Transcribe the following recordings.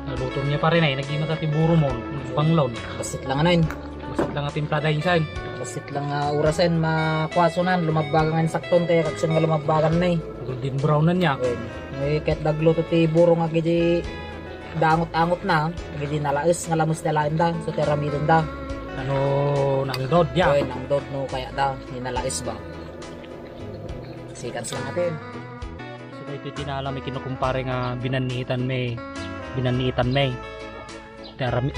Naluto niya pa rin ay. Naging natatiburo mo. Banglon. Basit lang ano yun. Masat lang ating pladayin. Basit lang urasan makwasonan. Lumagbagan nga sakton kaya kaksan nga lumagbagan na eh. Golden brown na niya. Eh, kahit nagluto ti buro nga gidi dangot-angot na. Gidi nalaes nga lamos na lain da. So teramidon da. Ano, nang dod ya. Oy, nang dod no kaya da. Hinalaes ba. Sikan lang natin. So ito tinala may kinukumpare nga binanitan may.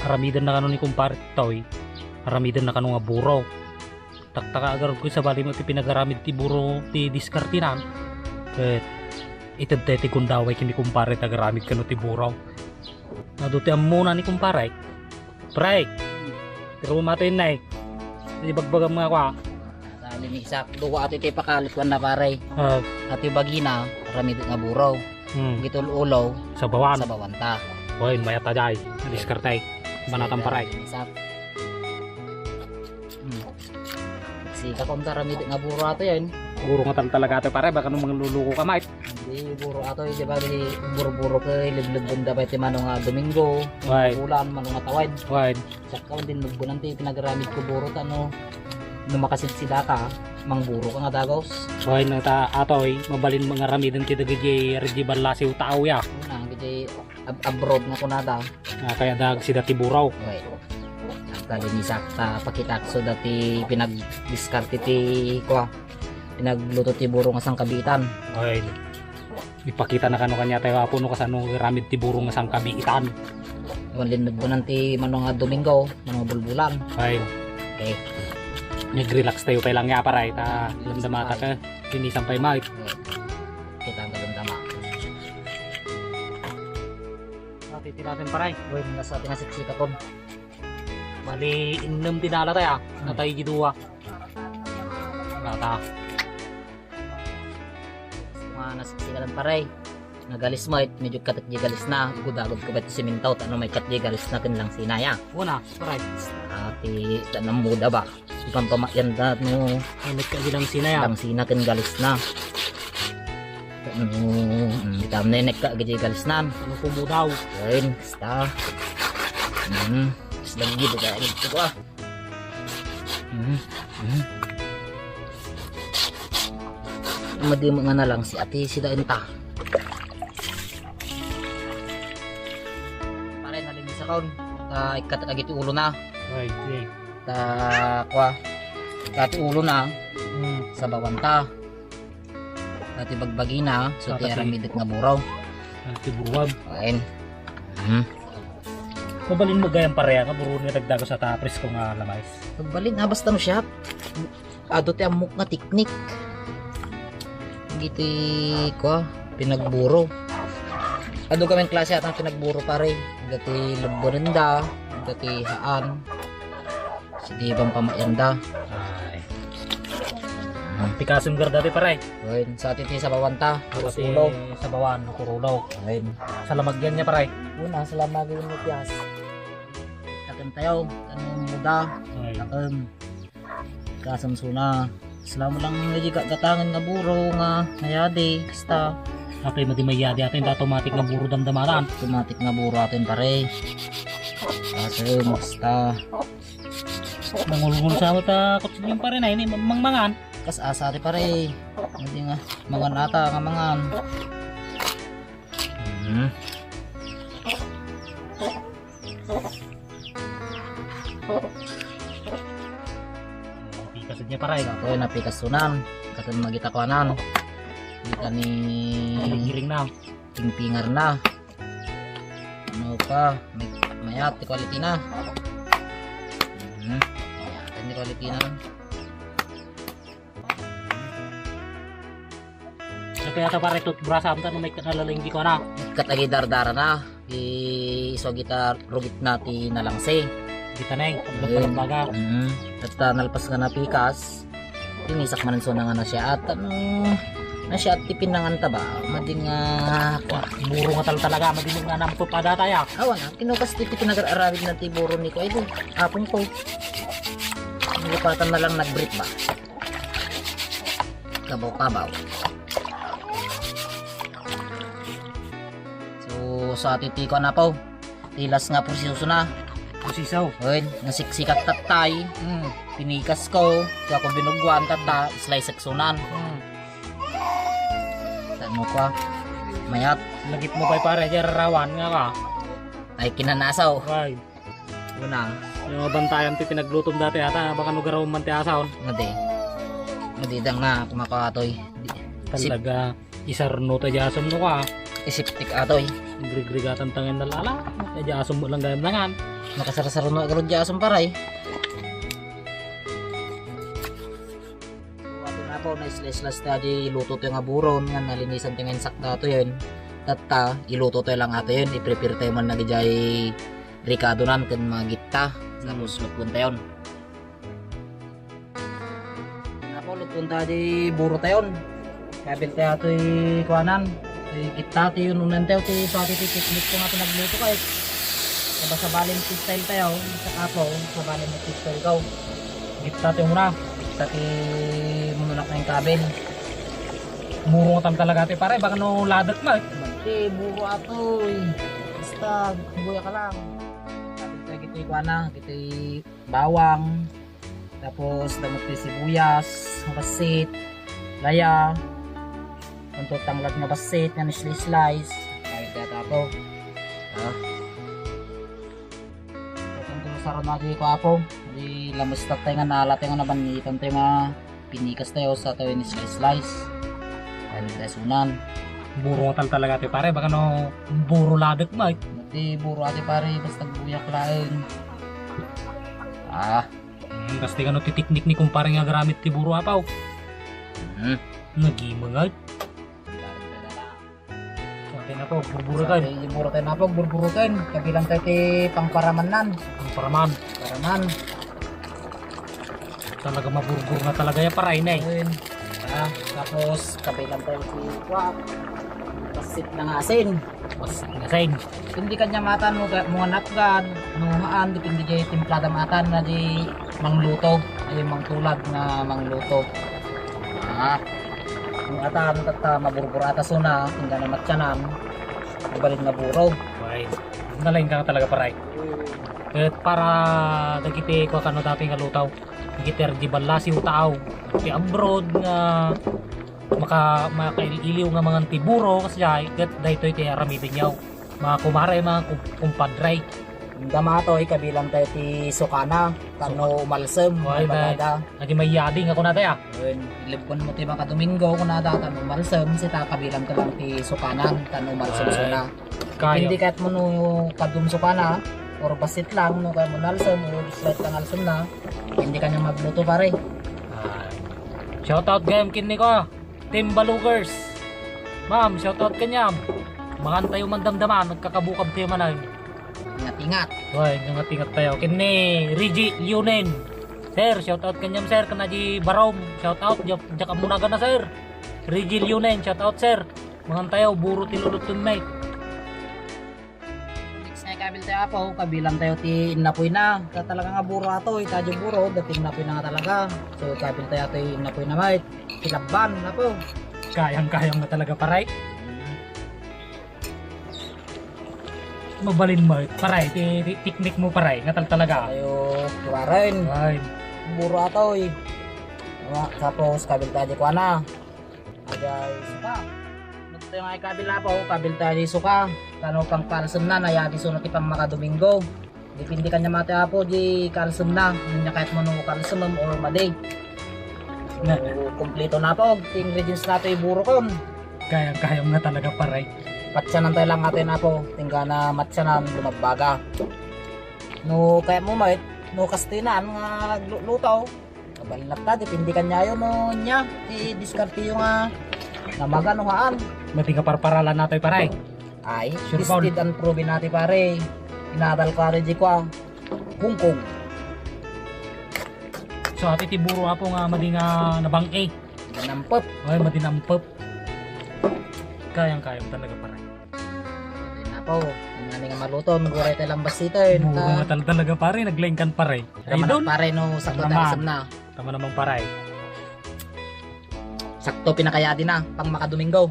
Aramidan na kano ni kumpare toy. Aramidan na kano nga buro. Taktaka agar ko sa bali mo ti pinagaramid ti buro ti diskartinan. Ket ito ti kundaway kini kumpare tagaramid kano ti buro. Naduti ang muna ni kumpare. Prek. Pero matin na eh. Di bagbagam nga kwa. Sa ni isak duwa ati ti pakalit wan na pare. Uh, Ati bagina ramid nga buro. Gitul ulo sa bawan. sa bawanta. Hoy, mayat tajay. Diskartay. Banatang paray. Isak. Sika kung ramid nga buro ato yan. Buro nga talaga ito pare. Baka nung mga luluko ka mait. Di buro ato di ba di buro-buro kay liblibon da pati manong nga Domingo. Right. Ulan manong nga tawad. Hoy. Saka din lugbunan ti pinagaramid ko buro ano. Numakasit sila ka mangburo ka nga dagos. Hoy, nata atoy. Mabalin mga ramidan ti dagiti regiban lasiw tao ya. Una gidi abroad nga kunada. Kaya dag si dati buraw. Okay. Tali ni sakta pakitakso dati pinag-discard ti kwa. Pinagluto ti buro nga sang kabitan. Hoy. Ipakita na kano kanya tayo apuno kasano ramid ti buro nga sang kabiitan. Iwan linugbunan ti manong nga Domingo, manong nga bulbulan. Hoy. Okay. Nag-relax tayo pa lang nga paray. Ta lamdamata ka. Tinisampay mait. Kita ang kalundama. Titi natin paray. Uy, nasa ating nasiksika ko. Bali innem tinala tayo. Natay giduwa. Nata. Mga nasiksika lang paray. Nagalis mo, medyo katat di galis na. Gudagod ko ba ito simintaw? Ano may kat di galis na kinlang sinaya. Una, paray. Ati, tanang muda ba? Ibang pamakyan na no. Ay nagkagilang sinaya. Lang sina kin galis na. Itam na yung nagka galis na. Ano pumudaw? Ayun, basta. Lagi ba kaya ito ko ah. Madi mo nga na lang si ate sila inta. Pare nalinis ako. Ikatagit ulo na. Ay, sige. Kwa. Kati ulo na. Sa bawanta. Kati bagbagi na. So Kati- tiyaramidit nga buraw. Ati buruwag. Ayun. Mabalin mo gayang pareha ka. Buro niya dagdago sa tapres ko nga lamais. Pagbalin, basta no siya. Ado ti amok nga teknik. Giti ko pinagburo. Ado kaming klase atang pinagburo pare. Gati lubonenda, gati haan. Sige bang pamayanda. Ay. Pikasim gar dati pare. Ayun, sa atin sa bawanta. Puro Kasi ulo. sa bawan, kurulo. Ayun. Sa lamagyan niya pare. Una, salamat yun mo piyas. Takin tayo, anong muda. Ay. Takin. Kasamsuna. Salamat lang nga gatangan nga buro nga ngayadi. Basta. Apay mo di mayadi atin da automatic nga buro damdamaran. Automatic nga buro atin pare. Kasi basta. Nangulungul sa mata kutsin yung pare na ini mangmangan. Kas asa ati pare. Hindi nga mangan ata nga mangan. Pikas niya pare. Ako yung napikasunan. Katun magitakwanan. Kita ni Giring na. pingpingar na. Ano pa? Mayat, quality na. Mayat, quality na. Kaya ta pare toothbrush amta no may kanalalinggi ko na. Katagi dardara na. So kita rugit nati nalangse. Kita neng, baga. At nalpas nga na pikas. Tinisak man so nga na siya. At ano, na siya at tipinangan ta ba? Mading Buro nga talaga, madimig nga namto pa data ya. awan na. Kinukas tipi pinag-aarabid na tiburo ni ko. Ito, apon ko. Nilipatan na lang nag-break ba? Kabaw-kabaw. So, sa titi ko na po. Tilas nga proseso na. Kusisaw. Ayun, nasiksikat tatay. Pinikas ko. Kaya ko binugwan tata. Slice seksunan. Ano ka? Mayat. Lagit mo pa pare, rawan nga ka. Ay kinanasaw. Ay, Yun na. yung mga bantayan ti pinaglutom dati ata, baka nugaraw man ti asaon. Ngadi. Ngadidang na kumakatoy. Talaga, isarno ta jasom no ka. Isiptik atoy. Grigregatan tangin nalala. Kaya jasom mo lang gayam nangan. Nakasarasaro na agad jasong paray. Wato na po, na-slice tadi luto to yung aburon. Nga nalinisan to yung sakta to yun. Tata, iluto to lang ato yun. I-prepare tayo man nagijay ricado nan kan mga gitta. Tapos lupun tayo. Ako lupun tadi buro tayo. Kabil tayo ito kuanan. Gitta tayo yun unan tayo. Pati tiknik ko nga ito nagluto kayo. Sa balin style tayo. Sa kapo, sa balin style ko. Gitta tayo muna. Pati mununak na yung kabel. Muro tam talaga ate pare, baka no ladak na. Mati, buro ato. Basta, buya ka lang. Tapos kita yung kuana, kita yung bawang. Tapos, damot yung sibuyas, basit, laya. Untuk tanglat nga basit, nga slice. Kahit kaya tapo. Tapos, saron na di ko apo. Di lamustat tayo nga nalat nga nabanitan tayo nga pinikas tayo sa tayo ni slice. Kahit kaya sunan. Buro tam talaga ate pare, baka no buro ladak na. Mati, buro ate pare, basta buyak lain. Kasi ka no titiknik ni kumpare nga garamit ti buro apaw. Nagimangay. Okay na po, burburo tayo. Buro tayo na po, burburo tayo. Kabilang tayo ti pangparaman nan. Ang paraman. Paraman. Talaga maburbur na talaga yung paray na eh. Ayun. Tapos kabilang tayo si Kwak. Pasit ng asin. Mas nasain. Hindi kanya matan mo mga napgan. Nuhaan, dipindi jay timplada matan na di mangluto. Ay mangtulad na mangluto. Yung atan, tata maburbur atas una. Tingga na matyanan. Nabalin na buro. Right. Nalain ka talaga paray. At para dagiti ko kano dati nga lutaw. Giter di balasi utaw. Ti abroad nga makailiw nga mga tiburo kasi ay ket daytoy ti aramidin yaw. Mga kumare mga kumpadray. Yung damatoy kabilang tayo ti sukana. Kano umalsem. Ay, Bagada. adi may yading ako na tayo. Yun, ilibkon mo ti mga Domingo kung nada kano umalsem. Sita kabilang ka lang ti sukanan. Kano umalsem Ay, suna. Kaya. Hindi kahit mo no kadum sukana. Or basit lang no kaya mo nalsem. Or slight kang alsem na. Hindi kanya magluto pare. Shoutout game kin ko. Team Balugers. Ma'am, shoutout kanyam. Makan tayo mandamdaman, nagkakabukab tayo manay. Ingat-ingat. Hoy, ingat tayo. Kini Rigi Leonen. Sir, shoutout kanyam sir, kana di Barom. Shoutout, jak muna ka na sir. Rigi Leonen, shoutout sir. Makan tayo, buro tilulutun mate. Next na kabil tayo po, kabilang tayo ti inapoy na. Kaya talaga nga buro ato, itadyo buro, dati inapoy na nga talaga. So kabil tayo ti inapoy na mate. Tilaban na po. Kayang-kayang na talaga paray. Mabalin mo, paray, tiknik mo paray, natal talaga. Tayo kuwarin. Ay, Buro ato eh. Tapos kabil tayo ko na. Agay suka. Nagto yung ay kabil na po, kabil tayo suka. Kano pang kalsum na, nayadi sunod ti pang makadomingo. Dipindi kanya mati apo, di kalsum na. Hindi kahit mo nung kalsum or maday. So, kompleto na po, ingredients na ito yung buro kon. kayang-kayang na talaga paray. Patsyanan tayo lang natin apo, tingga na matsyanan, lumagbaga. No, kaya mo mait, no kastinan nga lutaw. Kabalinap na, dipindi kanya yun no niya. I-discarte yung namaga no haan. Mati ka parparalan natin paray. Ay, Sure, tested and proven natin pare. Inadal ka rin di ko Hong Kong. So ati ti buro apo nga madi nga nabangke. Ganampot. Ay madi nampep. Kayang-kayang talaga paray. Ayun na po. Ang nga maluto, maguray tayo lang basito yun. Buro nga talaga paray, naglaingkan paray. Ay Tama doon. na pare no, sakto Tama. tayo na. Tama namang paray. Sakto pinakayadi na, pang makadomingo.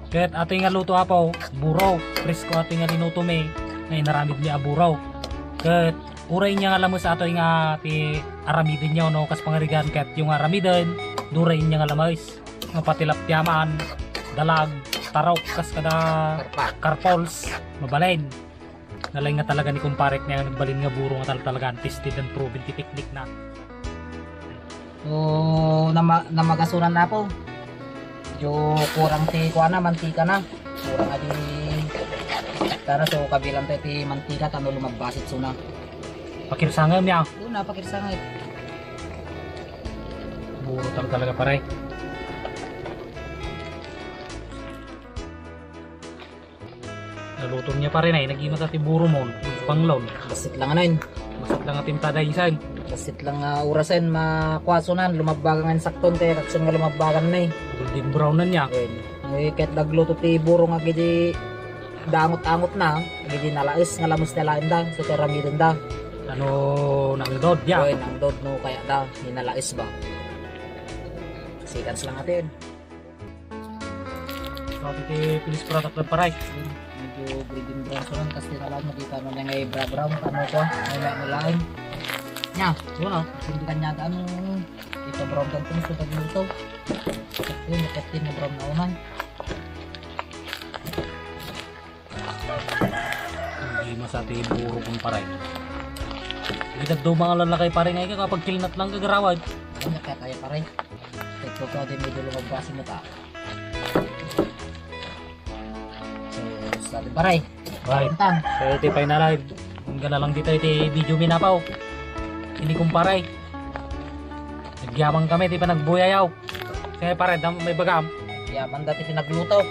Kahit ato nga luto apo, buro, presko ato nga linuto may, na inaramid ni aburaw. Kat uray niya nga alam mo sa ato nga ti aramidin niya no kas pangarigan kat yung aramidin duray niya nga lamais nga patilap tiyamaan dalag taraw kas kada karpols mabalain nalay nga talaga ni kumparek niya nagbalin nga buro nga talaga tested and proven ti technique na. So namagasunan na po. Medyo kurang ti kuana mantika na. Kurang adi tara so kabilang tayo ti mantika tano lumagbasit suna. Pakirsangam niya Doon napakirsangit. buro talaga pare. Naluto niya pa rin ay naging matati buro mo panglon. Basit lang ano yun. Masat lang ating taday isan. Basit lang urasen makwasonan lumagbagan nga sakton kaya kaksun nga lumagbagan na eh. Golden brown na niya. Ayun. Ay kahit nagluto ti buro nga gidi dangot-angot na. Gidi nalais nga lamos nalain da. So teramidin da. Ano nang dod ya. Ayun ang dod no kaya da. Hinalais ba. Seconds lang natin. So iti pilis product na paray. Medyo breeding brown so lang kasi nalang nakita mo na ngay brown ano ko. Ay nalain. Nya, yun o. Hindi kanya ano ito brown kan kung sa pagluto. Yun, nakatin na brown na unan. Hindi masati buro kong paray. Kita do mga lalaki paray ngay ka kapag kilnat lang kagarawad. Ano kaya kaya pa rin. Ito ko din medyo lumagbasin mo ta. So, sabi pa rin. Right. Puntan. So iti finalize. Kung gana lang dito iti video minapaw. Hindi kong paray. Nagyamang kami iti pa nagbuyayaw. Kaya paray may bagam. Kaya man dati pinagluto.